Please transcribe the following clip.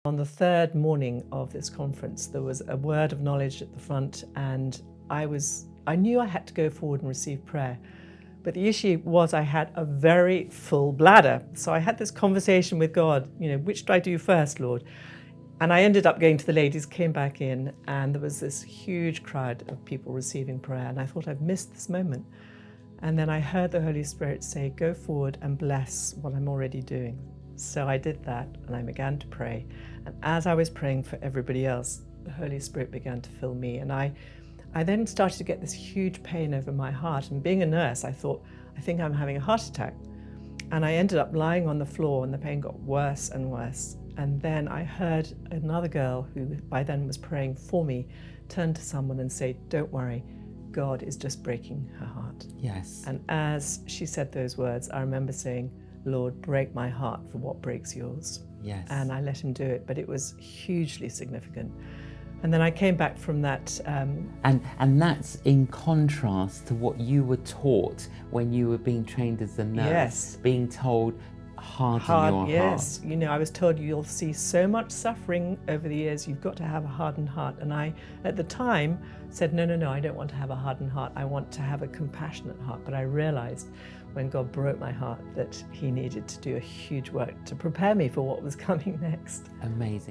On the third morning of this conference, there was a word of knowledge at the front, and I knew I had to go forward and receive prayer. But the issue was I had a very full bladder. So I had this conversation with God, which do I do first, Lord? And I ended up going to the ladies, came back in, and there was this huge crowd of people receiving prayer. And I thought, I've missed this moment. And then I heard the Holy Spirit say, go forward and bless what I'm already doing. So I did that, and I began to pray. And as I was praying for everybody else, the Holy Spirit began to fill me. And I then started to get this huge pain over my heart. And being a nurse, I thought, I think I'm having a heart attack. And I ended up lying on the floor, and the pain got worse and worse. And then I heard another girl who by then was praying for me turn to someone and say, don't worry, God is just breaking her heart. Yes. And as she said those words, I remember saying, Lord, break my heart for what breaks yours. Yes. And I let him do it, but it was hugely significant. And then I came back from that. And that's in contrast to what you were taught when you were being trained as a nurse. Yes. Being told, harden your yes. heart. I was told you'll see so much suffering over the years, you've got to have a hardened heart. And I, at the time, said, no, I don't want to have a hardened heart. I want to have a compassionate heart. But I realized when God broke my heart that he needed to do a huge work to prepare me for what was coming next. Amazing.